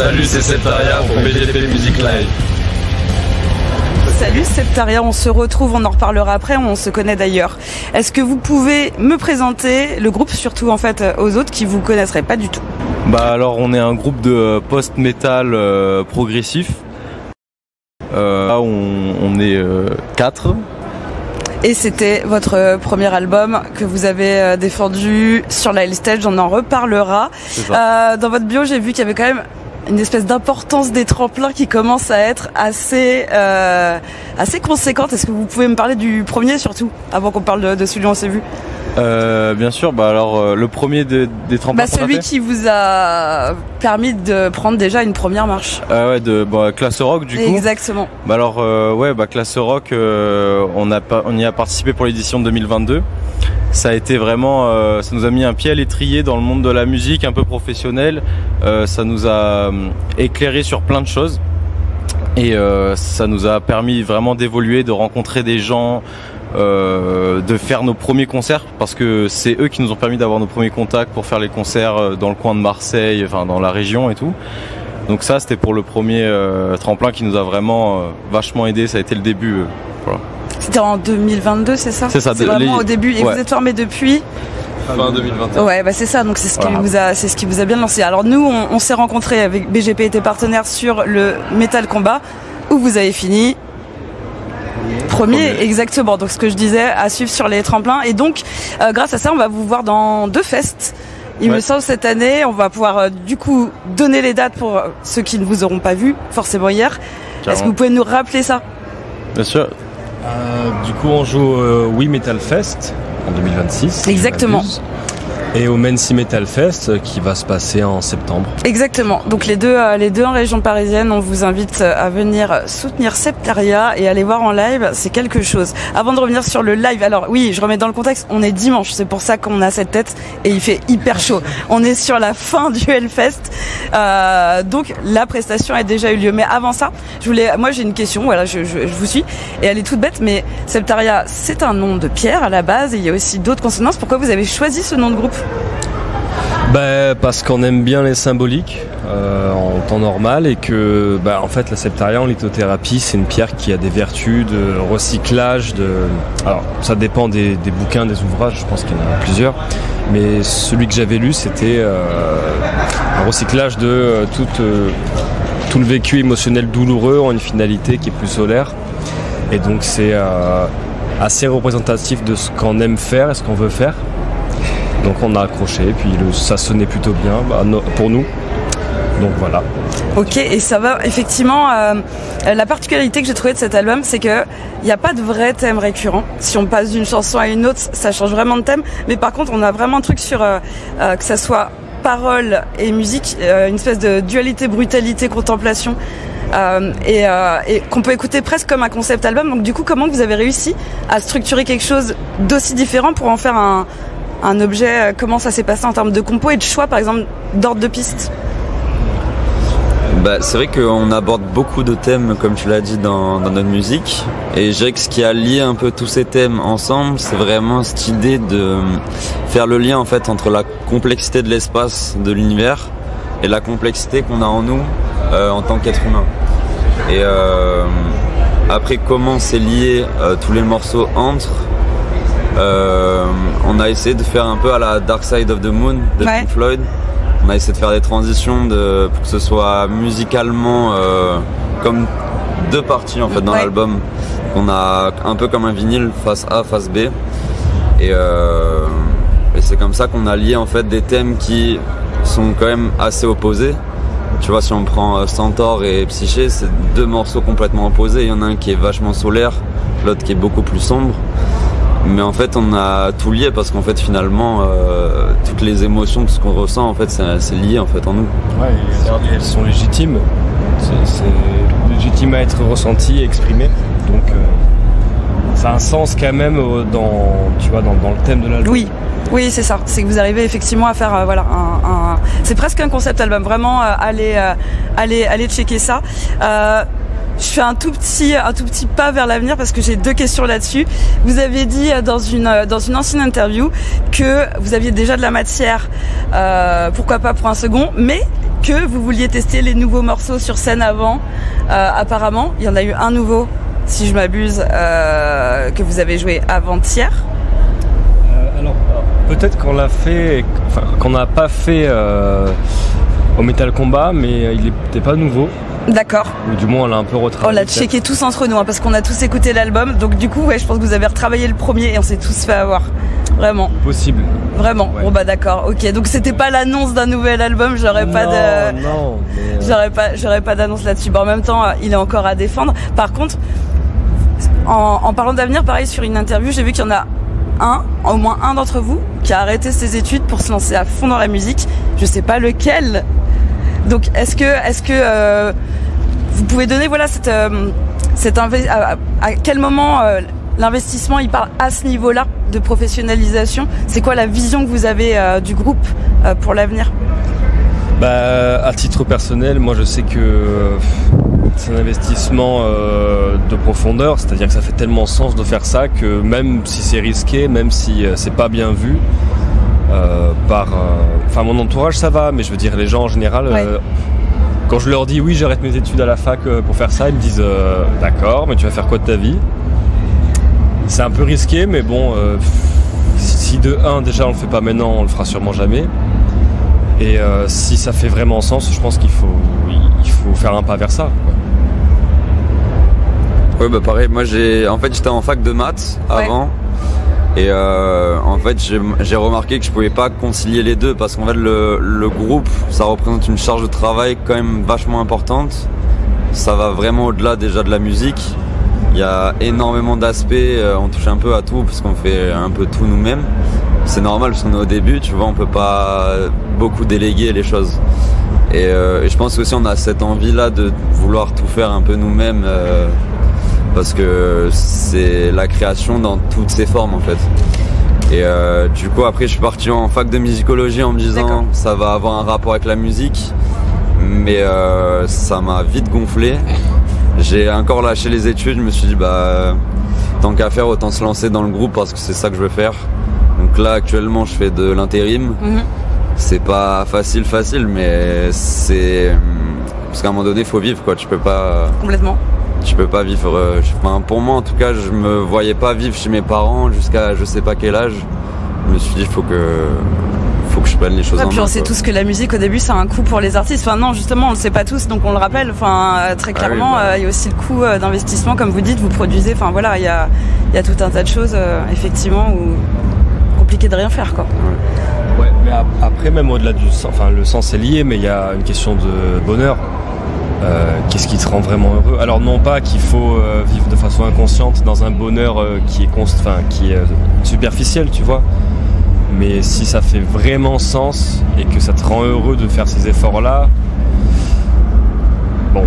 Salut, c'est Septaria pour BGP Music Live. Salut Septaria, on se retrouve, on en reparlera après, on se connaît d'ailleurs. Est-ce que vous pouvez me présenter le groupe, surtout en fait aux autres qui vous connaisseraient pas du tout? Bah alors on est un groupe de post-metal progressif. Là on est 4. Et c'était votre premier album que vous avez défendu sur la L-Stage, on en reparlera. Dans votre bio, j'ai vu qu'il y avait quand même une espèce d'importance des tremplins qui commence à être assez conséquente. Est-ce que vous pouvez me parler du premier surtout, avant qu'on parle de celui où on s'est vu? Bien sûr, bah alors le premier des tremplins. Celui qui vous a permis de prendre déjà une première marche. Ouais, de Classe Rock du coup. Exactement. Bah alors Classe Rock, on y a participé pour l'édition de 2022. Ça a été vraiment, ça nous a mis un pied à l'étrier dans le monde de la musique un peu professionnel. Ça nous a éclairé sur plein de choses et ça nous a permis vraiment d'évoluer, de rencontrer des gens. De faire nos premiers concerts parce que c'est eux qui nous ont permis d'avoir nos premiers contacts pour faire les concerts dans le coin de Marseille, enfin dans la région et tout. Donc ça c'était pour le premier tremplin qui nous a vraiment vachement aidé, ça a été le début. Voilà. C'était en 2022, c'est ça? C'est ça. C'est vraiment au début. Et vous êtes formé depuis fin 2021. Ouais, c'est ça. Donc c'est ce qui vous a bien lancé. Alors nous, on s'est rencontrés avec BGP était partenaire sur le Metal Combat où vous avez fini. Premier, exactement. Donc ce que je disais, à suivre sur les tremplins. Et donc, grâce à ça, on va vous voir dans 2 fests. Il me semble cette année, on va pouvoir du coup donner les dates pour ceux qui ne vous auront pas vu forcément hier. Est-ce que vous pouvez nous rappeler ça? Bien sûr. Du coup, on joue au We Metal Fest en 2026. Exactement. Et au Mency Metal Fest qui va se passer en septembre. Exactement. Donc les deux en région parisienne, on vous invite à venir soutenir Septaria et aller voir en live, c'est quelque chose. Avant de revenir sur le live, alors oui, je remets dans le contexte, on est dimanche, c'est pour ça qu'on a cette tête et il fait hyper chaud. On est sur la fin du Hellfest, donc la prestation a déjà eu lieu. Mais avant ça, moi j'ai une question, voilà, je vous suis et elle est toute bête, mais Septaria, c'est un nom de pierre à la base et il y a aussi d'autres consonances. Pourquoi vous avez choisi ce nom de groupe? Parce qu'on aime bien les symboliques en temps normal et que en fait la Septaria en lithothérapie c'est une pierre qui a des vertus de recyclage alors ça dépend des bouquins, des ouvrages, je pense qu'il y en a plusieurs, mais celui que j'avais lu c'était un recyclage de tout le vécu émotionnel douloureux en une finalité qui est plus solaire et donc c'est assez représentatif de ce qu'on aime faire et ce qu'on veut faire. Donc on a accroché, puis ça sonnait plutôt bien pour nous. Donc voilà. Ok, et ça va effectivement. La particularité que j'ai trouvée de cet album, c'est que il n'y a pas de vrai thème récurrent. Si on passe d'une chanson à une autre, ça change vraiment de thème. Mais par contre, on a vraiment un truc sur que ça soit parole et musique, une espèce de dualité, brutalité, contemplation. Et qu'on peut écouter presque comme un concept album. Donc du coup, comment vous avez réussi à structurer quelque chose d'aussi différent pour en faire un objet? Comment ça s'est passé en termes de compo et de choix, par exemple, d'ordre de piste? C'est vrai qu'on aborde beaucoup de thèmes, comme tu l'as dit, dans notre musique. Et je dirais que ce qui a lié un peu tous ces thèmes ensemble, c'est vraiment cette idée de faire le lien en fait entre la complexité de l'espace, de l'univers, et la complexité qu'on a en nous en tant qu'être humain. Et après, comment c'est lié tous les morceaux entre. On a essayé de faire un peu à la Dark Side of the Moon de Pink Floyd. On a essayé de faire des transitions pour que ce soit musicalement comme 2 parties en fait dans l'album. On a un peu comme un vinyle, face A, face B. Et c'est comme ça qu'on a lié en fait des thèmes qui sont quand même assez opposés. Tu vois, si on prend Centaure et Psyché, c'est 2 morceaux complètement opposés. Il y en a un qui est vachement solaire, l'autre qui est beaucoup plus sombre. Mais en fait on a tout lié parce qu'en fait finalement toutes les émotions, tout ce qu'on ressent en fait c'est lié en fait en nous. Ouais, et elles sont légitimes. C'est légitime à être ressenti et exprimé. Donc ça a un sens quand même dans le thème de l'album. Oui, c'est ça. C'est que vous arrivez effectivement à faire c'est presque un concept album. Vraiment allez checker ça. Je fais un tout petit pas vers l'avenir parce que j'ai 2 questions là-dessus. Vous aviez dit dans une ancienne interview que vous aviez déjà de la matière, pourquoi pas pour un second, mais que vous vouliez tester les nouveaux morceaux sur scène avant. Apparemment, il y en a eu un nouveau, si je m'abuse, que vous avez joué avant-hier. Alors, peut-être qu'on l'a fait, enfin, qu'on n'a pas fait au Metal Combat, mais il n'était pas nouveau. D'accord. Ou du moins, on l'a un peu retravaillé. On l'a checké tous entre nous, hein, parce qu'on a tous écouté l'album. Donc du coup, ouais, je pense que vous avez retravaillé le premier et on s'est tous fait avoir. Vraiment. Possible. Vraiment. Ouais. Bon bah d'accord. Ok. Donc c'était pas l'annonce d'un nouvel album. J'aurais pas de. Non. J'aurais pas d'annonce là-dessus. Bon, en même temps, il est encore à défendre. Par contre, en parlant d'avenir, pareil, sur une interview, j'ai vu qu'il y en a au moins un d'entre vous, qui a arrêté ses études pour se lancer à fond dans la musique. Je sais pas lequel. Donc est-ce que vous pouvez donner à quel moment l'investissement il part à ce niveau-là de professionnalisation? C'est quoi la vision que vous avez du groupe pour l'avenir? À titre personnel, moi je sais que c'est un investissement de profondeur, c'est-à-dire que ça fait tellement sens de faire ça que même si c'est risqué, même si c'est pas bien vu par mon entourage, ça va, mais je veux dire les gens en général, quand je leur dis oui j'arrête mes études à la fac pour faire ça, ils me disent d'accord, mais tu vas faire quoi de ta vie? C'est un peu risqué, mais bon, si de 1 déjà on le fait pas maintenant, on le fera sûrement jamais. Et si ça fait vraiment sens, je pense qu'il faut faire un pas vers ça, quoi. Ouais, pareil, moi j'étais en fac de maths avant. Et en fait j'ai remarqué que je pouvais pas concilier les deux, parce qu'en fait le groupe, ça représente une charge de travail quand même vachement importante. Ça va vraiment au-delà déjà de la musique. Il y a énormément d'aspects, on touche un peu à tout parce qu'on fait un peu tout nous-mêmes. C'est normal parce qu'on est au début, tu vois, on peut pas beaucoup déléguer les choses. Et je pense aussi on a cette envie-là de vouloir tout faire un peu nous-mêmes, parce que c'est la création dans toutes ses formes en fait. Et du coup après je suis parti en fac de musicologie en me disant ça va avoir un rapport avec la musique, mais ça m'a vite gonflé. J'ai encore lâché les études, je me suis dit tant qu'à faire autant se lancer dans le groupe parce que c'est ça que je veux faire. Donc là actuellement je fais de l'intérim. C'est pas facile mais c'est parce qu'à un moment donné il faut vivre quoi, tu peux pas complètement. Tu peux pas vivre, pour moi en tout cas je me voyais pas vivre chez mes parents jusqu'à je sais pas quel âge. Je me suis dit faut que je prenne les choses en main. Puis on sait tous que la musique au début c'est un coût pour les artistes. Enfin non, justement on le sait pas tous, donc on le rappelle. Très clairement, il y a aussi le coût d'investissement, comme vous dites, vous produisez. Enfin voilà, il y a tout un tas de choses effectivement où compliqué de rien faire quoi. Ouais, mais après même au-delà du sens, le sens est lié, mais il y a une question de bonheur. Qu'est-ce qui te rend vraiment heureux? Alors non pas qu'il faut vivre de façon inconsciente dans un bonheur qui est superficiel, tu vois. Mais si ça fait vraiment sens et que ça te rend heureux de faire ces efforts-là, bon,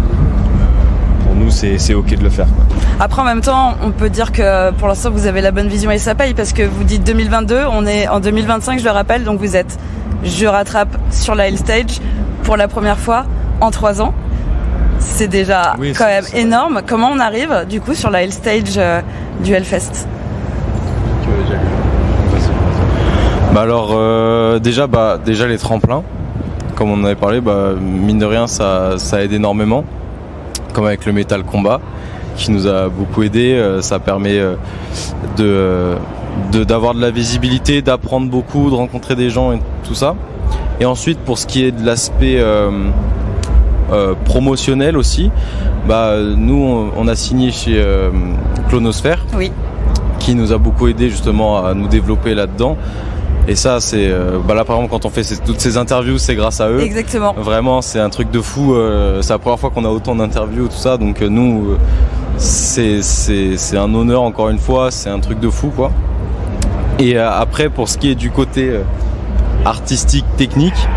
pour nous c'est ok de le faire, quoi. Après en même temps, on peut dire que pour l'instant vous avez la bonne vision et ça paye, parce que vous dites 2022, on est en 2025, je le rappelle, donc vous êtes Je Rattrape sur la Hell Stage pour la première fois en 3 ans. C'est déjà quand même énorme. Comment on arrive du coup sur la Hell Stage du Hellfest? Déjà les tremplins, comme on en avait parlé, mine de rien ça aide énormément, comme avec le Metal Combat qui nous a beaucoup aidé. Ça permet d'avoir de la visibilité, d'apprendre beaucoup, de rencontrer des gens et tout ça. Et ensuite pour ce qui est de l'aspect promotionnel aussi, nous on a signé chez Clonosphère, qui nous a beaucoup aidé justement à nous développer là-dedans. Et ça c'est là par exemple quand on fait toutes ces interviews, c'est grâce à eux. Exactement. Vraiment c'est un truc de fou, c'est la première fois qu'on a autant d'interviews, tout ça, donc nous c'est un honneur encore une fois, c'est un truc de fou quoi. Et après pour ce qui est du côté artistique, technique,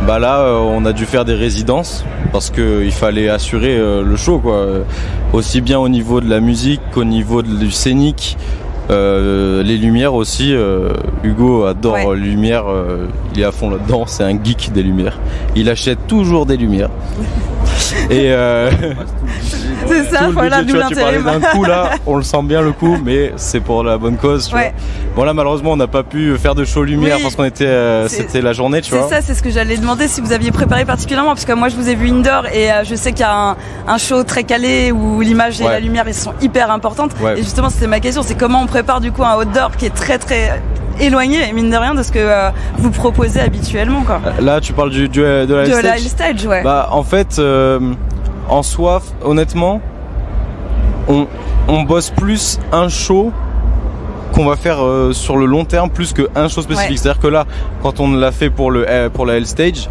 on a dû faire des résidences parce qu'il fallait assurer le show quoi, aussi bien au niveau de la musique qu'au niveau du scénique. Les lumières aussi, Hugo adore les lumières, il est à fond là-dedans, c'est un geek des lumières. Il achète toujours des lumières. Et c'est C'est ça, voilà, d'où l'intérêt. D'un coup là, on le sent bien le coup, mais c'est pour la bonne cause. Tu vois. Bon là, malheureusement, on n'a pas pu faire de show lumière parce qu'on était, c'était la journée, tu vois. C'est ça, c'est ce que j'allais demander si vous aviez préparé particulièrement, parce que moi je vous ai vu indoor et je sais qu'il y a un show très calé où l'image et la lumière ils sont hyper importantes. Et justement, c'était ma question, c'est comment on prépare du coup un outdoor qui est très très éloigné, mine de rien, de ce que vous proposez habituellement, quoi. Là, tu parles de la live stage, ouais. Bah, en fait, en soi, honnêtement, on bosse plus un show qu'on va faire sur le long terme plus qu'un show spécifique. C'est-à-dire que là, quand on l'a fait pour la L stage,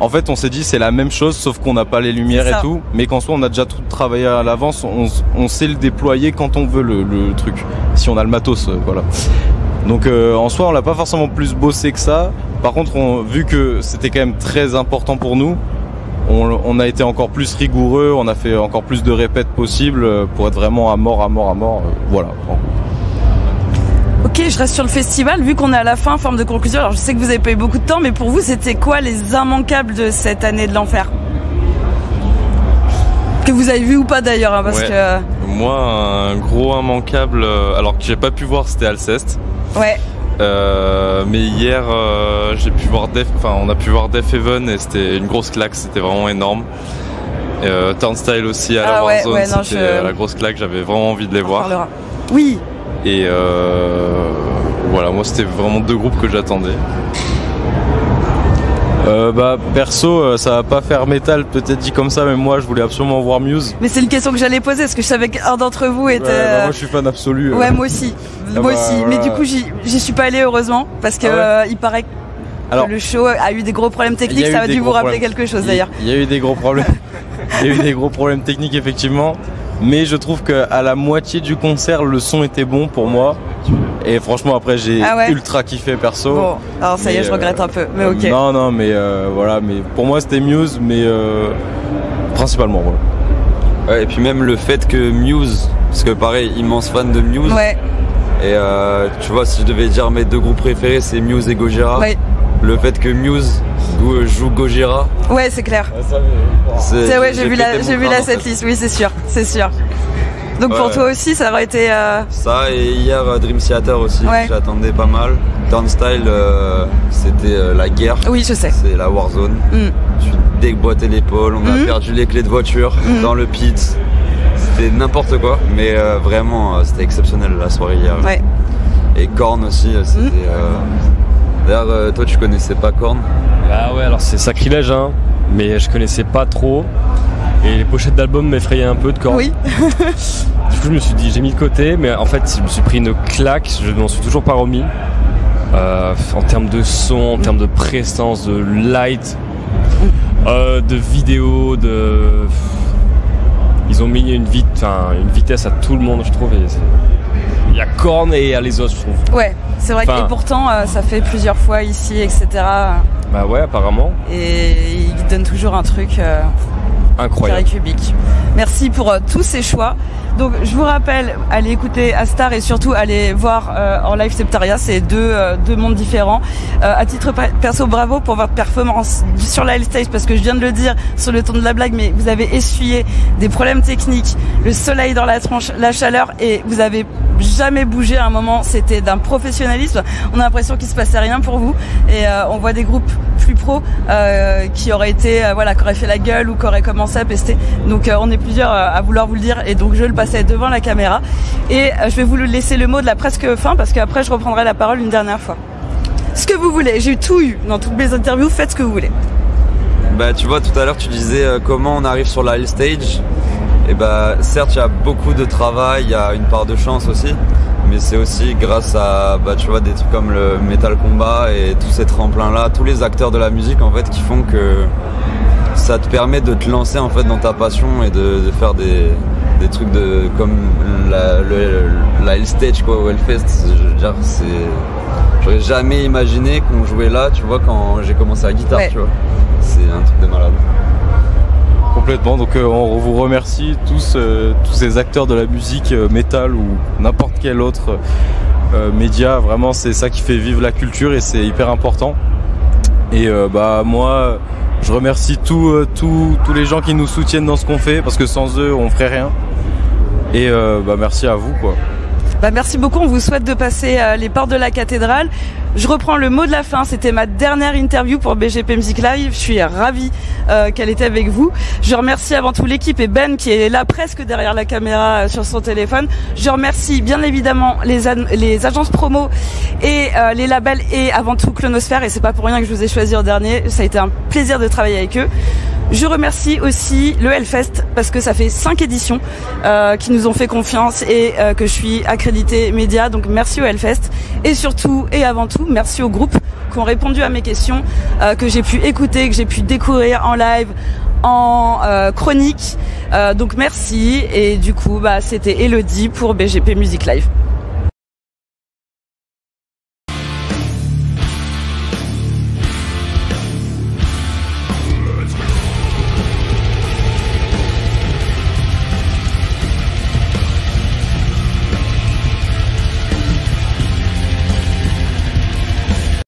en fait, on s'est dit c'est la même chose, sauf qu'on n'a pas les lumières et tout, mais qu'en soi, on a déjà tout travaillé à l'avance. On sait le déployer quand on veut le truc, si on a le matos, voilà. Donc en soi on l'a pas forcément plus bossé que ça. Par contre vu que c'était quand même très important pour nous, on a été encore plus rigoureux, on a fait encore plus de répètes possibles pour être vraiment à mort, voilà. Ok, je reste sur le festival, vu qu'on est à la fin, forme de conclusion. Alors je sais que vous avez pas eu beaucoup de temps, mais pour vous c'était quoi les immanquables de cette année de l'enfer? Que vous avez vu ou pas d'ailleurs, hein, parce que... Moi, un gros immanquable, alors que j'ai pas pu voir, c'était Alceste. Ouais. Mais hier, on a pu voir Death Heaven et c'était une grosse claque, c'était vraiment énorme. Turnstile aussi à la Warzone, c'était la grosse claque, j'avais vraiment envie de les voir. Oui. Et voilà, moi c'était vraiment deux groupes que j'attendais. Perso, ça va pas faire métal, peut-être dit comme ça, mais moi je voulais absolument voir Muse. Mais c'est une question que j'allais poser, parce que je savais qu'un d'entre vous était... moi je suis fan absolu. Ouais, moi aussi. Mais du coup j'y suis pas allé, heureusement, parce que il paraît que le show a eu des gros problèmes techniques, ça a dû vous rappeler quelque chose d'ailleurs. Il y a eu des gros problèmes. Il y a eu des gros problèmes techniques effectivement, mais je trouve qu'à la moitié du concert le son était bon pour moi. Et franchement après j'ai ultra kiffé perso. Bon, alors ça y est, je regrette un peu, mais ok. Non, mais voilà, mais pour moi c'était Muse, mais principalement voilà. Ouais, et puis même le fait que Muse, parce que pareil, immense fan de Muse. Ouais. Et tu vois, si je devais dire mes deux groupes préférés, c'est Muse et Gojira. Ouais. Le fait que Muse joue Gojira. Ouais, c'est clair. J'ai vu la setlist, oui, c'est sûr. Donc pour toi aussi, ça aurait été... Ça, et hier, Dream Theater aussi, j'attendais pas mal. Turnstile, c'était la guerre. Oui, je sais. C'est la Warzone. Tu déboîtais l'épaule, on a perdu les clés de voiture dans le pit. C'était n'importe quoi, mais vraiment, c'était exceptionnel la soirée hier. Ouais. Et Korn aussi, c'était... D'ailleurs, toi, tu connaissais pas Korn? Ah ouais, alors c'est sacrilège, hein, mais je connaissais pas trop. Et les pochettes d'albums m'effrayaient un peu de Korn. Oui. Du coup, je me suis dit, j'ai mis de côté, mais en fait, je me suis pris une claque, je m'en suis toujours pas remis. En termes de son, en termes de prestance, de light, de vidéo, ils ont mis une vitesse à tout le monde, je trouve. Il y a Korn et il y a les autres, je trouve. Ouais, c'est vrai que pourtant, ça fait plusieurs fois ici, etc. Bah ouais, apparemment. Et ils donnent toujours un truc... incroyable. Cubique. Merci pour tous ces choix. Donc je vous rappelle, allez écouter Astar et surtout allez voir en live Septaria, c'est deux mondes différents. À titre perso, bravo pour votre performance sur la stage, parce que je viens de le dire sur le ton de la blague, mais vous avez essuyé des problèmes techniques, le soleil dans la tronche, la chaleur, et vous avez jamais bougé à un moment. C'était d'un professionnalisme. On a l'impression qu'il se passait rien pour vous, et on voit des groupes plus pros qui auraient été qui auraient fait la gueule ou qui auraient commencé à pester. Donc on est plusieurs à vouloir vous le dire, et donc je le passais devant la caméra, et je vais vous laisser le mot de la presque fin, parce qu'après je reprendrai la parole une dernière fois. Ce que vous voulez, j'ai tout eu dans toutes mes interviews, faites ce que vous voulez. Bah tu vois, tout à l'heure tu disais comment on arrive sur la L stage. Et bah certes il y a beaucoup de travail, il y a une part de chance aussi, mais c'est aussi grâce à tu vois, des trucs comme le Metal Combat et tous ces tremplins là, tous les acteurs de la musique en fait, qui font que ça te permet de te lancer en fait dans ta passion et de faire des trucs comme la L-Stage quoi, ou Hellfest. Je veux dire, j'aurais jamais imaginé qu'on jouait là, tu vois, quand j'ai commencé la guitare, tu vois. C'est un truc de malade. Complètement, donc on vous remercie tous ces acteurs de la musique métal ou n'importe quel autre média. Vraiment, c'est ça qui fait vivre la culture et c'est hyper important. Et moi, je remercie tous les gens qui nous soutiennent dans ce qu'on fait, parce que sans eux, on ferait rien. Et merci à vous quoi. Merci beaucoup, on vous souhaite de passer les portes de la cathédrale. Je reprends le mot de la fin, c'était ma dernière interview pour BGP Music Live, je suis ravie qu'elle était avec vous. Je remercie avant tout l'équipe et Ben qui est là presque derrière la caméra sur son téléphone. Je remercie bien évidemment les agences promo et les labels et avant tout Clonosphère, et c'est pas pour rien que je vous ai choisi en dernier, ça a été un plaisir de travailler avec eux. Je remercie aussi le Hellfest parce que ça fait 5 éditions qui nous ont fait confiance et que je suis accréditée média, donc merci au Hellfest et surtout et avant tout merci aux groupes qui ont répondu à mes questions, que j'ai pu écouter, que j'ai pu découvrir en live, en chronique, donc merci. Et du coup c'était Elodie pour BGP Music Live.